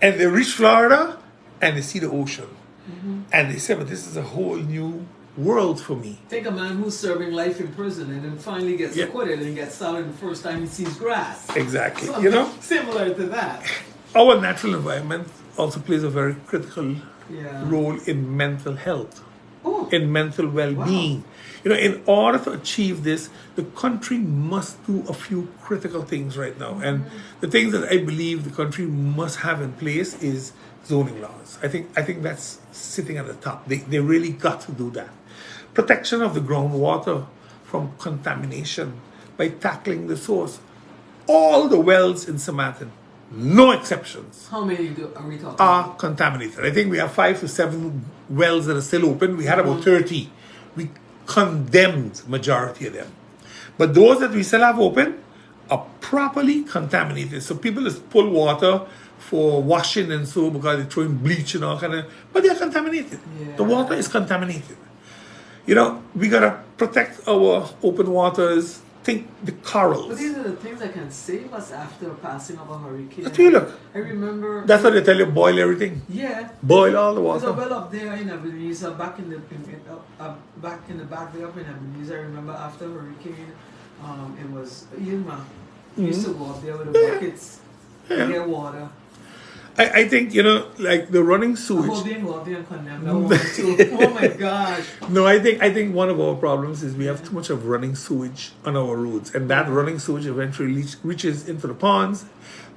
and they reach Florida and they see the ocean, and they say, "But this is a whole new world for me." Take a man who's serving life in prison and then finally gets acquitted and gets out, and the first time he sees grass. Exactly. Something similar to that. Our natural environment also plays a very critical role in mental health, in mental well-being. Wow. In order to achieve this, the country must do a few critical things right now. And the things that I believe the country must have in place is zoning laws. I think that's sitting at the top. They really got to do that. Protection of the groundwater from contamination by tackling the source. All the wells in Sint Maarten, no exceptions. How many are we talking are contaminated. I think we have 5 to 7 wells that are still open. We had about 30. We condemned majority of them. But those that we still have open are properly contaminated. So people just pull water for washing and so because they're throwing bleach and all kind of, but they're contaminated. Yeah. The water is contaminated. We gotta protect our open waters. Think the corals. But these are the things that can save us after passing of a hurricane. But look, I remember. That's what they tell you: boil everything. Yeah. Boil all the water. There's a well up there in Ebenezer, back in the back way up in Ebenezer. I remember after hurricane, it was Irma. We used to go up there with the buckets, get water. I think, like the running sewage. Oh my gosh. No, I think one of our problems is we have too much of running sewage on our roads. And that running sewage eventually reaches into the ponds,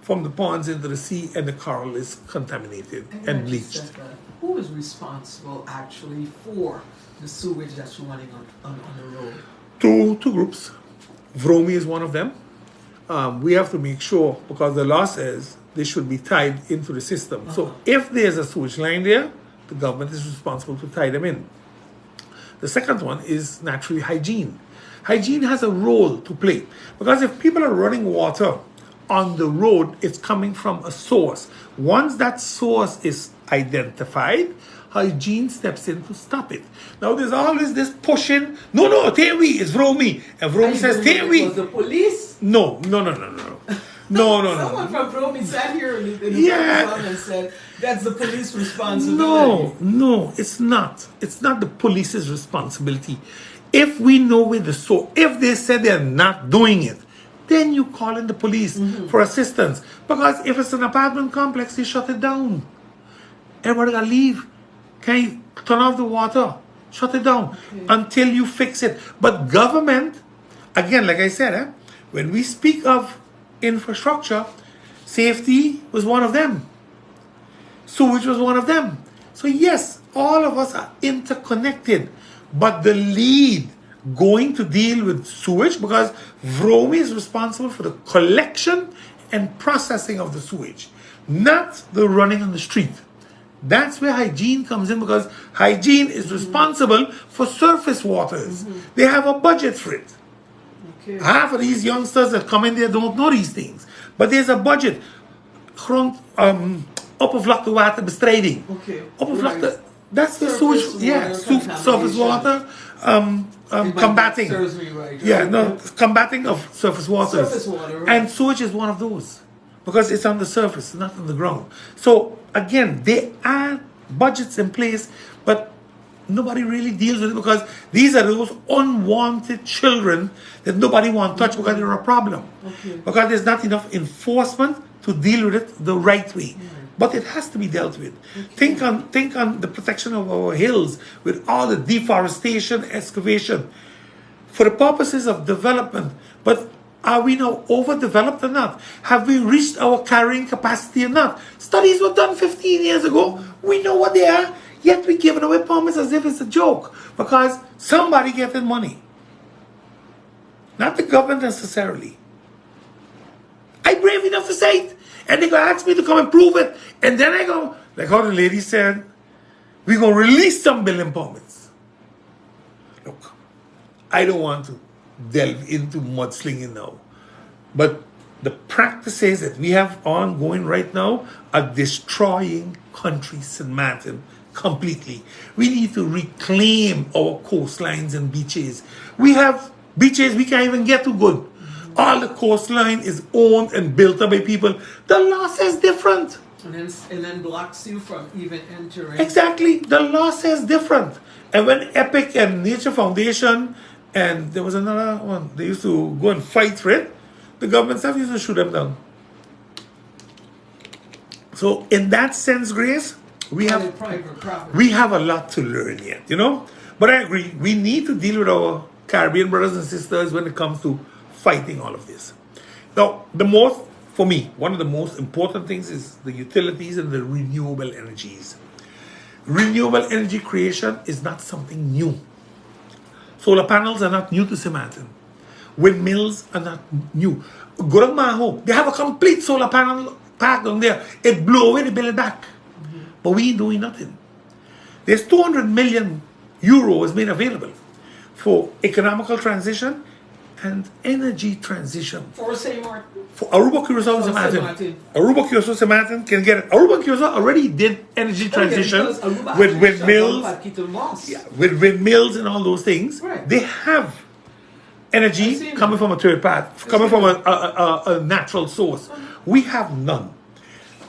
from the ponds into the sea, and the coral is contaminated and bleached. Who is responsible actually for the sewage that's running on the road? Two groups. Vromi is one of them. We have to make sure, because the law says they should be tied into the system. So if there's a sewage line there, the government is responsible to tie them in. The second one is naturally hygiene. Hygiene has a role to play, because if people are running water on the road, it's coming from a source. Once that source is identified, hygiene steps in to stop it. Now there's always this pushing, no, take we, it's Vromi. And Vromi says, take we. Was the police? No. Someone from Vromi sat here in the and said, that's the police responsibility. No, it's not. It's not the police's responsibility. If we know where the source, if they said they're not doing it, then you call in the police for assistance. Because if it's an apartment complex, they shut it down. Everybody gotta leave. Can you turn off the water? Shut it down until you fix it. But government, again, like I said, when we speak of infrastructure, safety was one of them. Sewage was one of them. So yes, all of us are interconnected. But the lead going to deal with sewage, because Vromi is responsible for the collection and processing of the sewage, not the running on the street. That's where hygiene comes in, because hygiene is responsible for surface waters. They have a budget for it. Half of these youngsters that come in there don't know these things. But there's a budget. Oppervlaktewaterbestrijding. Oppervlakte, that's the sewage, surface water. Combating. Combating of surface waters. Surface water, right. And sewage is one of those, because it's on the surface, not on the ground. So again, there are budgets in place, but nobody really deals with it, because these are those unwanted children that nobody wants to touch because they're a problem. Because there's not enough enforcement to deal with it the right way. But it has to be dealt with. Think on the protection of our hills with all the deforestation, excavation, for the purposes of development. But are we now overdeveloped or not? Have we reached our carrying capacity or not? Studies were done 15 years ago. We know what they are. Yet we're giving away permits as if it's a joke, because somebody getting money. Not the government necessarily. I'm brave enough to say it. And they gonna ask me to come and prove it. And then I go, like how the lady said, we're gonna release some building permits. Look, I don't want to delve into mudslinging now. But the practices that we have ongoing right now are destroying country St. Maarten completely. We need to reclaim our coastlines and beaches. We have beaches we can't even get to good. All the coastline is owned and built up by people. The law says different. And then blocks you from even entering. Exactly. The law says different. And when Epic and Nature Foundation, and there was another one, they used to go and fight for it, the government staff used to shoot them down. So in that sense, Grace, we have a lot to learn yet, you know? But I agree, we need to deal with our Caribbean brothers and sisters when it comes to fighting all of this. Now, for me, one of the most important things is the utilities and the renewable energies. Renewable energy creation is not something new. Solar panels are not new to Sint Maarten. Windmills are not new. Gurang Maho, they have a complete solar panel park down there. It blew away, they build it back. But we ain't doing nothing. There's 200 million euros made available for economical transition and energy transition. For Sint Maarten? For Aruba, Curacao, Sint Maarten. Aruba, Curacao, Sint Maarten can get it. Aruba, Curacao already did energy transition with windmills. With windmills and all those things. Right. They have energy coming from a third party, coming from a natural source. We have none.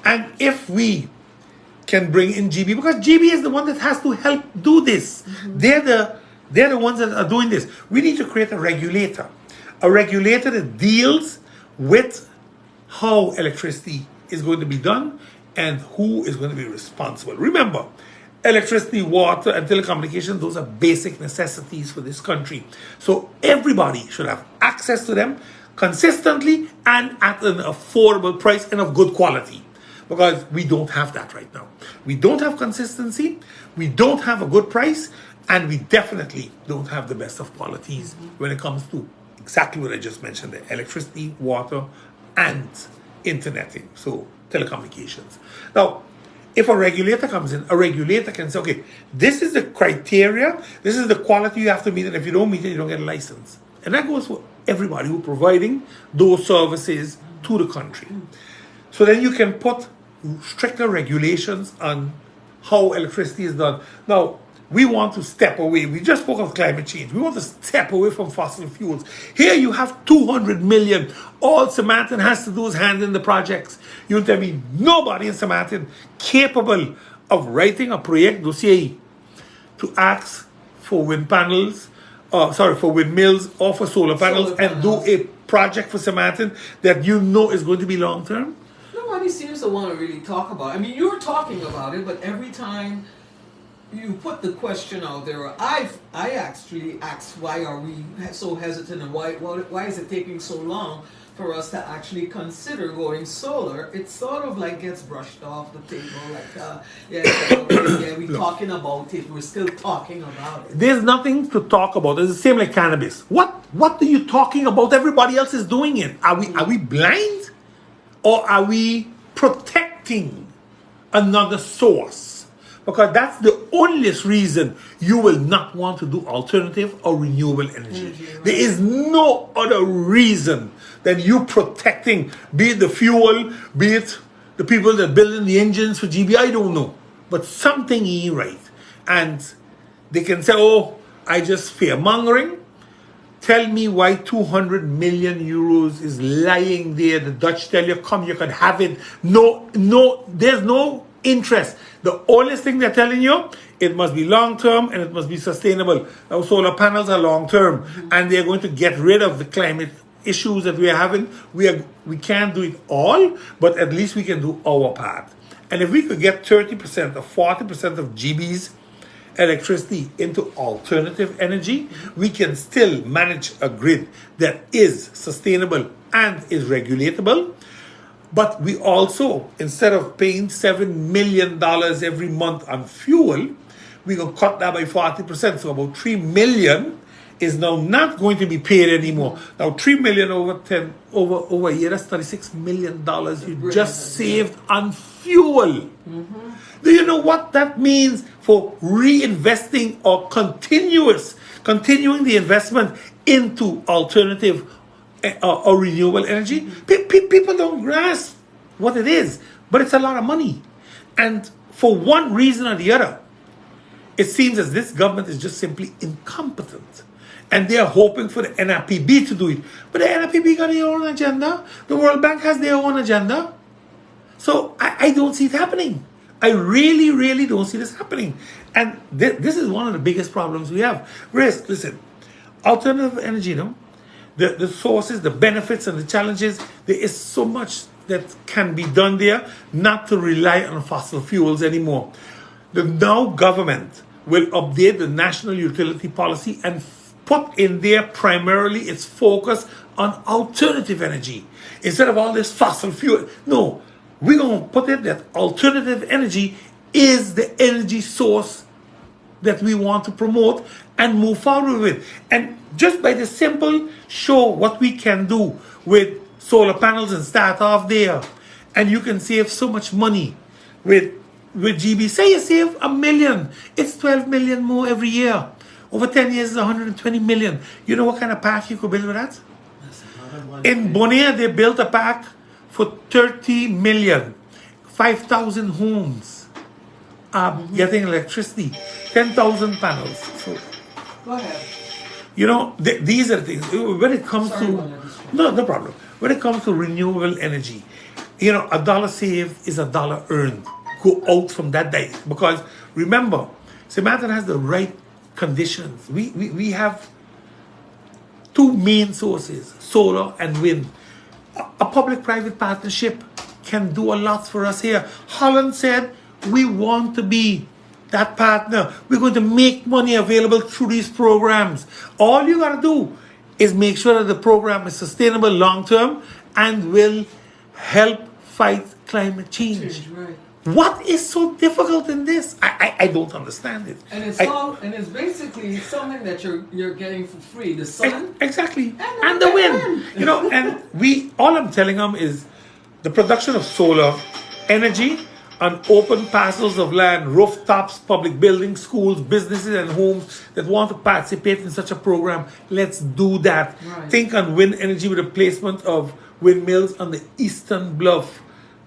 And if we can bring in GB, because GB is the one that has to help do this. They're the ones that are doing this. We need to create a regulator that deals with how electricity is going to be done and who is going to be responsible. Remember, electricity, water, and telecommunications, those are basic necessities for this country. So everybody should have access to them consistently and at an affordable price and of good quality. Because we don't have that right now. We don't have consistency, we don't have a good price, and we definitely don't have the best of qualities when it comes to exactly what I just mentioned, the electricity, water, and interneting, so telecommunications. Now, if a regulator comes in, a regulator can say, okay, this is the criteria, this is the quality you have to meet, and if you don't meet it, you don't get a license. And that goes for everybody who's providing those services to the country. So then you can put stricter regulations on how electricity is done. Now, we want to step away. We just spoke of climate change. We want to step away from fossil fuels. Here you have 200 million. All Sint Maarten has to do is hand in the projects. You tell me nobody in Sint Maarten capable of writing a project dossier to ask for wind panels, for windmills or for solar panels and do a project for Sint Maarten that you know is going to be long term? Nobody seems to want to really talk about it. I mean, you're talking about it, but every time you put the question out there, I actually asked, why are we so hesitant, and why is it taking so long for us to actually consider going solar? It sort of like gets brushed off the table, like we're talking about it, we're still talking about it. There's nothing to talk about. It's the same like cannabis. What are you talking about? Everybody else is doing it. Are we blind, or are we protecting another source? Because that's the only reason you will not want to do alternative or renewable energy. Right. There is no other reason than you protecting, be it the fuel, be it the people that building the engines for GB, I don't know. But something ain't right. And they can say, oh, I just fear-mongering. Tell me why 200 million euros is lying there. The Dutch tell you, come, you can have it. No, there's no interest. The only thing they're telling you, it must be long-term and it must be sustainable. Now, solar panels are long-term, and they're going to get rid of the climate issues that we are having. We can't do it all, but at least we can do our part. And if we could get 30% or 40% of GB's electricity into alternative energy, we can still manage a grid that is sustainable and is regulatable. But we also, instead of paying $7 million every month on fuel, we're going to cut that by 40%. So about $3 million is now not going to be paid anymore. Now, $3 million over a year, that's $36 million you just saved on fuel. Do you know what that means for reinvesting or continuing the investment into alternative or renewable energy? People don't grasp what it is, but it's a lot of money. And for one reason or the other, it seems as this government is just simply incompetent. And they are hoping for the NRPB to do it. But the NRPB got their own agenda. The World Bank has their own agenda. So I don't see it happening. I really, really don't see this happening. And this is one of the biggest problems we have. Grace, listen, alternative energy, the sources, the benefits and the challenges, there is so much that can be done there not to rely on fossil fuels anymore. The now government will update the national utility policy and put in there primarily its focus on alternative energy instead of all this fossil fuel. No, we're going to put it that alternative energy is the energy source that we want to promote and move forward with. And just by the simple show what we can do with solar panels and start off there, and you can save so much money with GB. Say you save $1 million, it's 12 million more every year. Over 10 years is 120 million. You know what kind of park you could build with that? In Bonaire, they built a park for 30 million, 5,000 homes, getting electricity, 10,000 panels. So, go ahead. You know, these are things. When it comes no problem. When it comes to renewable energy, you know, $1 saved is $1 earned. Go out from that day, because remember, Sint Maarten has the right conditions. We have two main sources, solar and wind. A public-private partnership can do a lot for us here. Holland said, we want to be that partner. We're going to make money available through these programs. All you got to do is make sure that the program is sustainable long-term and will help fight climate change. Right. What is so difficult in this? I don't understand it. And it's basically something that you're getting for free. The sun, exactly, and the wind. You know, and all I'm telling them is the production of solar energy on open parcels of land, rooftops, public buildings, schools, businesses, and homes that want to participate in such a program. Let's do that. Right. Think on wind energy with the placement of windmills on the eastern bluff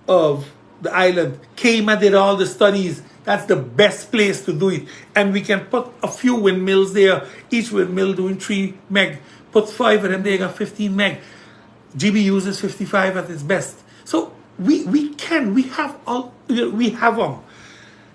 of the island. Kema did all the studies. That's the best place to do it. And we can put a few windmills there, each windmill doing 3 meg. Put 5 of them, they got 15 meg. GB uses 55 at its best. So we have them.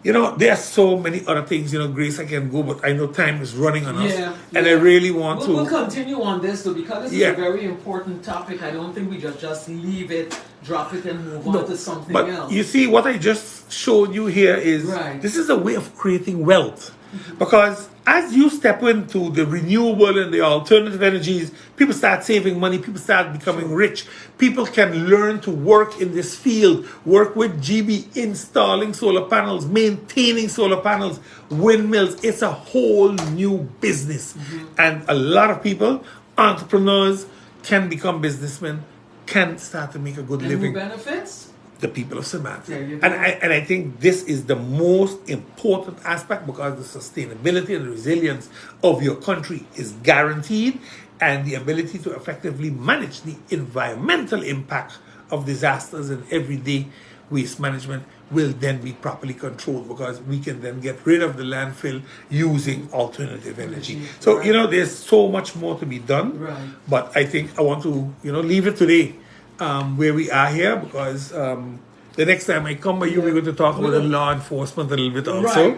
You know, there are so many other things, you know, Grace, I can go, but I know time is running on us. And I really want to... We'll continue on this, though, because this is a very important topic. I don't think we just leave it, drop it, and move on to something else. You see, what I just showed you here is, this is a way of creating wealth. Because as you step into the renewable and the alternative energies, people start saving money, people start becoming rich. People can learn to work in this field, work with GB, installing solar panels, maintaining solar panels, windmills. It's a whole new business. And a lot of people, entrepreneurs, can become businessmen, can start to make a good living. Who benefits? The people of Sint Maarten. And I think this is the most important aspect, because the sustainability and the resilience of your country is guaranteed, and the ability to effectively manage the environmental impact of disasters and everyday waste management will then be properly controlled, because we can then get rid of the landfill using alternative energy. So, you know, there's so much more to be done. But I think I want to, you know, leave it today where we are here, because the next time I come by you, we're going to talk about the law enforcement a little bit also.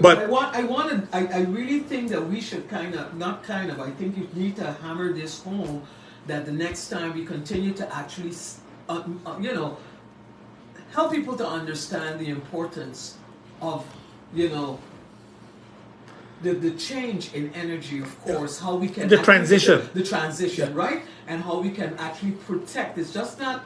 But I really think that we should I think you need to hammer this home, that the next time we continue to actually, you know, help people to understand the importance of, you know, the change in energy, of course, how we can... The transition, right? And how we can actually protect. It's just not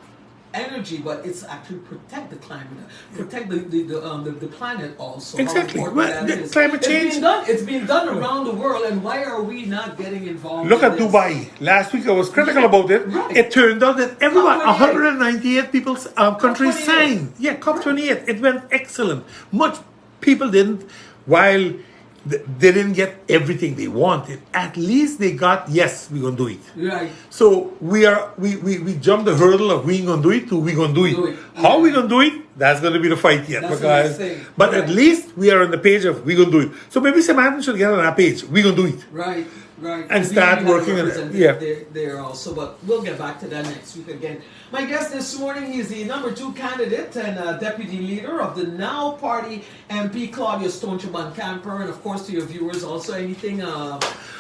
energy, but it's actually protect the climate, protect the planet also. Exactly. How important Well, that is. climate change. It's being done around the world, and why are we not getting involved? Look in at this? Dubai. Last week I was critical about it. Right. It turned out that everyone, COP 28. 198 people, countries COP 28. signed. Yeah, COP28. It went excellent. Much people didn't, while they didn't get everything they wanted. At least they got, yes, we're going to do it. Right. So we jumped the hurdle of we ain't gonna do it to we gonna do it. How we gonna do it? That's gonna be the fight yet. That's the next thing. But Right. at least we are on the page of we gonna do it. So maybe Sint Maarten should get on our page. We gonna do it. Right. And start working on it. Yeah. There also, but we'll get back to that next week again. My guest this morning is the number 2 candidate and deputy leader of the Now Party, MP Claudius Buncamper, and of course to your viewers also. Anything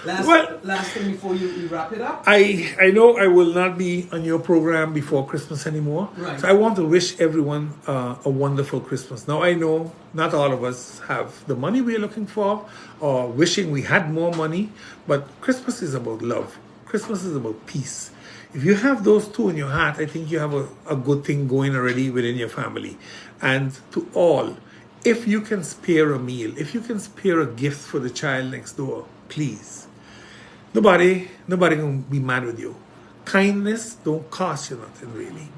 last thing before you wrap it up? I know I will not be on your program before Christmas anymore. Right. So I want to wish everyone a wonderful Christmas. Now I know not all of us have the money we're looking for or wishing we had more money, but Christmas is about love. Christmas is about peace. If you have those two in your heart, I think you have a good thing going already within your family. And to all, if you can spare a meal, if you can spare a gift for the child next door, please. Nobody gonna be mad with you. Kindness don't cost you nothing really.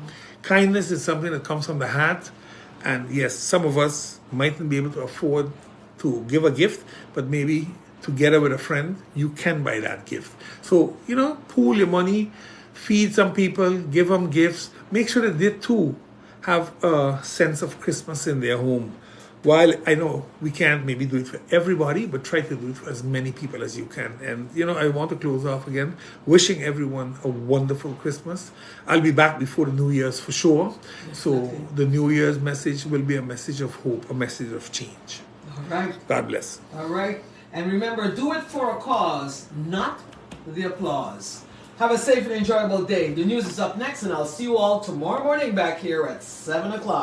Kindness is something that comes from the heart. And yes, some of us mightn't be able to afford to give a gift, but maybe together with a friend, you can buy that gift. So, pool your money, feed some people, give them gifts. Make sure that they too have a sense of Christmas in their home. While I know we can't maybe do it for everybody, but try to do it for as many people as you can. And, I want to close off again, wishing everyone a wonderful Christmas. I'll be back before the New Year's for sure. So the New Year's message will be a message of hope, a message of change. All right. God bless. All right. And remember, do it for a cause, not the applause. Have a safe and enjoyable day. The news is up next, and I'll see you all tomorrow morning back here at 7 o'clock.